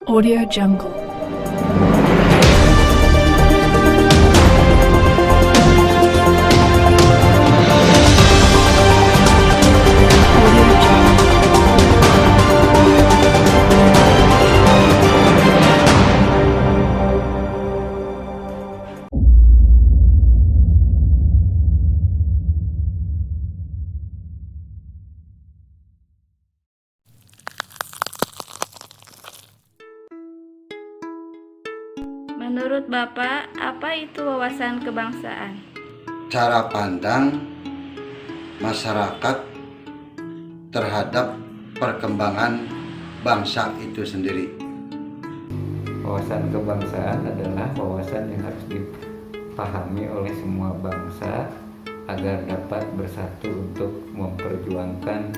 Audio Jungle. Audio Jungle. Menurut Bapak, apa itu wawasan kebangsaan? Cara pandang masyarakat terhadap perkembangan bangsa itu sendiri. Wawasan kebangsaan adalah wawasan yang harus dipahami oleh semua bangsa agar dapat bersatu untuk memperjuangkan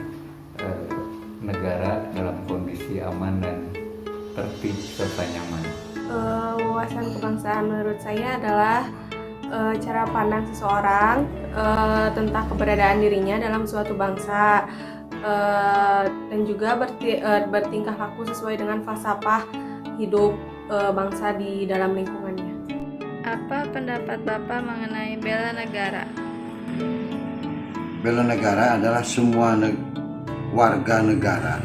negara dalam kondisi aman dan tertib serta nyaman. Wawasan kebangsaan menurut saya adalah cara pandang seseorang tentang keberadaan dirinya dalam suatu bangsa dan juga bertingkah laku sesuai dengan falsafah hidup bangsa di dalam lingkungannya. Apa pendapat Bapak mengenai bela negara? Bela negara adalah semua warga negara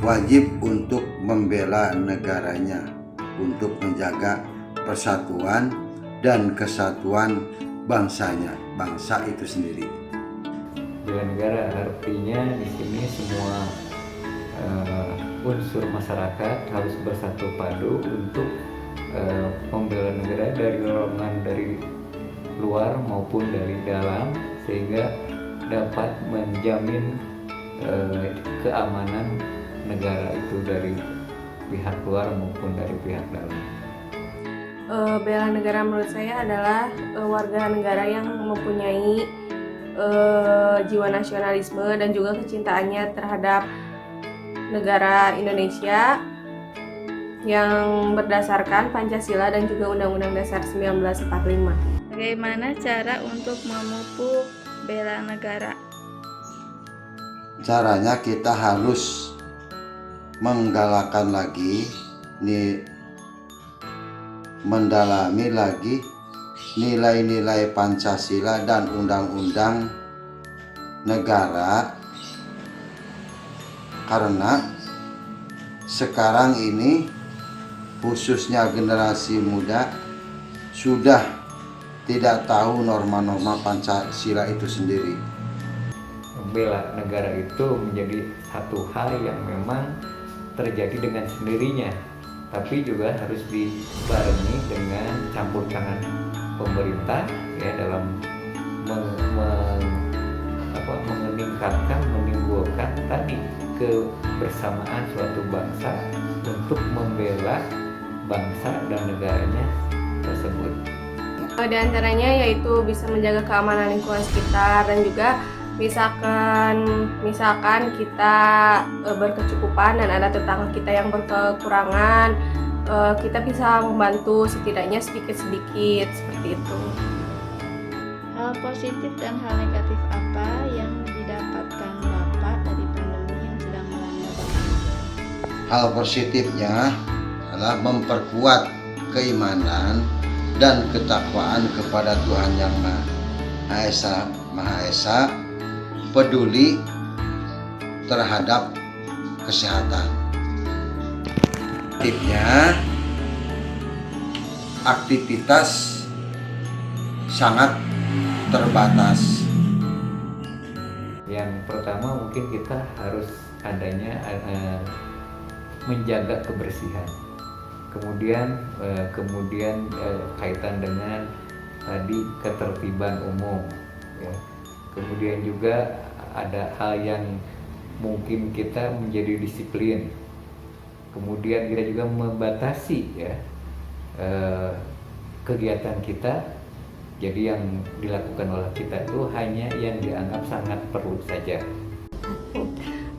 wajib untuk membela negaranya untuk menjaga persatuan dan kesatuan bangsanya, bangsa itu sendiri. Bela negara artinya di sini semua unsur masyarakat harus bersatu padu untuk membela negara dari dorongan dari luar maupun dari dalam, sehingga dapat menjamin keamanan negara itu dari pihak luar maupun dari pihak dalam. Bela negara menurut saya adalah warga negara yang mempunyai jiwa nasionalisme dan juga kecintaannya terhadap negara Indonesia yang berdasarkan Pancasila dan juga Undang-Undang Dasar 1945. Bagaimana cara untuk memupuk bela negara? Caranya kita harus menggalakkan lagi, mendalami lagi nilai-nilai Pancasila dan undang-undang negara, karena sekarang ini khususnya generasi muda sudah tidak tahu norma-norma Pancasila itu sendiri. Bela negara itu menjadi satu hal yang memang terjadi dengan sendirinya, tapi juga harus dibarengi dengan campur tangan pemerintah ya dalam meningkatkan, menimbulkan tadi kebersamaan suatu bangsa untuk membela bangsa dan negaranya tersebut. Di antaranya yaitu bisa menjaga keamanan lingkungan sekitar dan juga misalkan kita berkecukupan dan ada tetangga kita yang berkekurangan, kita bisa membantu setidaknya sedikit-sedikit seperti itu. Hal positif dan hal negatif apa yang didapatkan Bapak dari pandemi yang sedang melanda bangsa? Hal positifnya adalah memperkuat keimanan dan ketakwaan kepada Tuhan Yang Maha Esa, peduli terhadap kesehatan. Aktifnya aktivitas sangat terbatas. Yang pertama mungkin kita harus adanya menjaga kebersihan. Kemudian kaitan dengan tadi ketertiban umum ya. Kemudian juga ada hal yang mungkin kita menjadi disiplin. Kemudian kita juga membatasi ya kegiatan kita. Jadi yang dilakukan oleh kita itu hanya yang dianggap sangat perlu saja.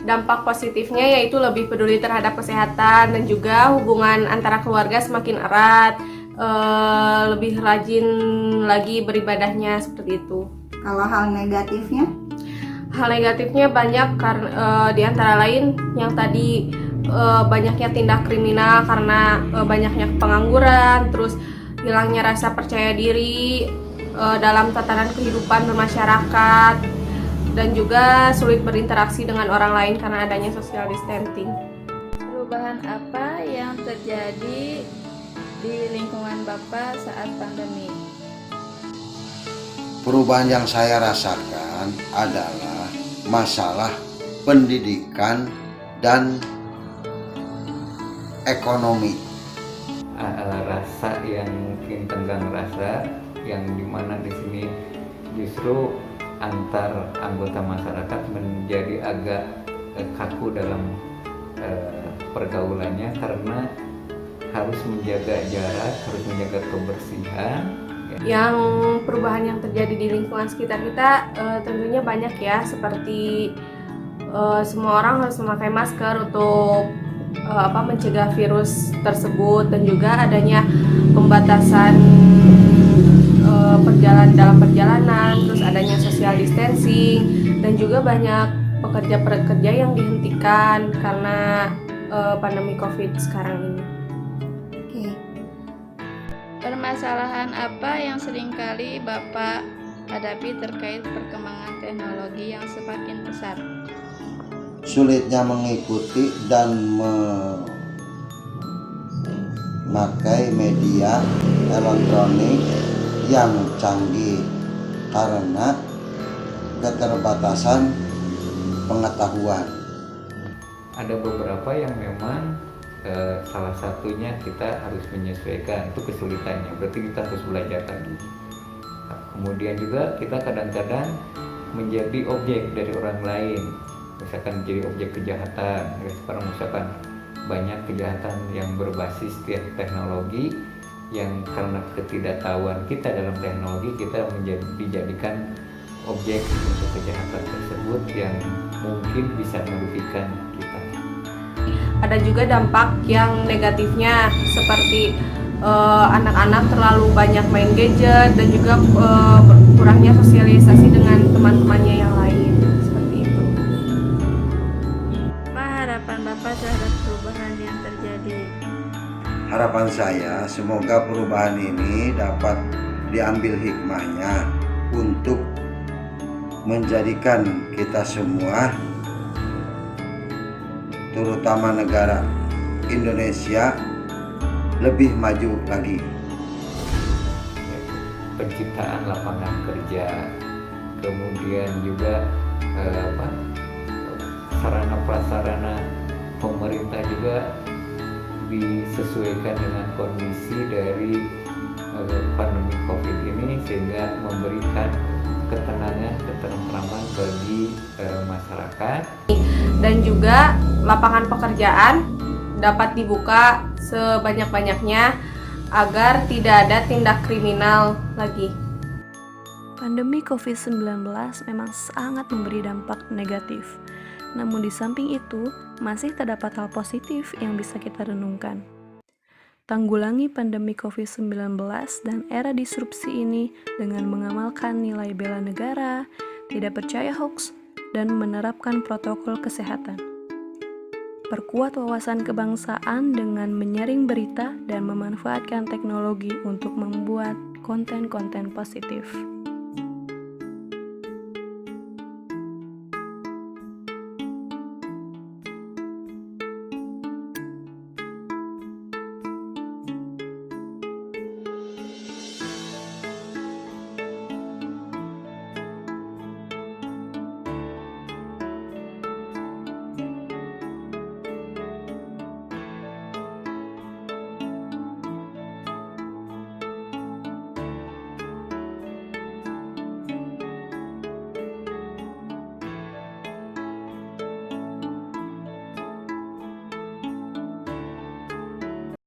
Dampak positifnya yaitu lebih peduli terhadap kesehatan dan juga hubungan antara keluarga semakin erat, lebih rajin lagi beribadahnya seperti itu. Kalau hal negatifnya? Hal negatifnya banyak karena di antara lain yang tadi banyaknya tindak kriminal karena banyaknya pengangguran, terus hilangnya rasa percaya diri dalam tatanan kehidupan bermasyarakat, dan juga sulit berinteraksi dengan orang lain karena adanya social distancing. Perubahan apa yang terjadi di lingkungan Bapak saat pandemi? Perubahan yang saya rasakan adalah masalah pendidikan dan ekonomi. Rasa yang mungkin tenggang rasa, yang dimana di sini justru antar anggota masyarakat menjadi agak kaku dalam pergaulannya karena harus menjaga jarak, harus menjaga kebersihan. Yang perubahan yang terjadi di lingkungan sekitar kita tentunya banyak ya, seperti semua orang harus memakai masker untuk mencegah virus tersebut, dan juga adanya pembatasan perjalanan, terus adanya social distancing, dan juga banyak pekerja yang dihentikan karena pandemi COVID sekarang ini. Permasalahan apa yang seringkali Bapak hadapi terkait perkembangan teknologi yang semakin pesat? Sulitnya mengikuti dan memakai media elektronik yang canggih karena keterbatasan pengetahuan. Ada beberapa yang memang salah satunya kita harus menyesuaikan, itu kesulitannya, berarti kita harus belajar lagi. Kemudian juga kita kadang-kadang menjadi objek dari orang lain, misalkan jadi objek kejahatan. Sekarang misalkan banyak kejahatan yang berbasis teknologi, yang karena ketidaktahuan kita dalam teknologi, kita dijadikan objek untuk kejahatan tersebut yang mungkin bisa merugikan kita. Ada juga dampak yang negatifnya, seperti anak-anak terlalu banyak main gadget, dan juga kurangnya sosialisasi dengan teman-temannya yang lain, seperti itu. Apa harapan Bapak terhadap perubahan yang terjadi? Harapan saya semoga perubahan ini dapat diambil hikmahnya untuk menjadikan kita semua, terutama negara Indonesia, lebih maju lagi. Penciptaan lapangan kerja, kemudian juga sarana prasarana pemerintah juga disesuaikan dengan kondisi dari pandemi COVID ini, sehingga memberikan ketenangan, ketentraman bagi masyarakat. Dan juga lapangan pekerjaan dapat dibuka sebanyak-banyaknya agar tidak ada tindak kriminal lagi. Pandemi COVID-19 memang sangat memberi dampak negatif. Namun di samping itu, masih terdapat hal positif yang bisa kita renungkan. Tanggulangi pandemi COVID-19 dan era disrupsi ini dengan mengamalkan nilai bela negara, tidak percaya hoax, dan menerapkan protokol kesehatan. Perkuat wawasan kebangsaan dengan menyaring berita dan memanfaatkan teknologi untuk membuat konten-konten positif.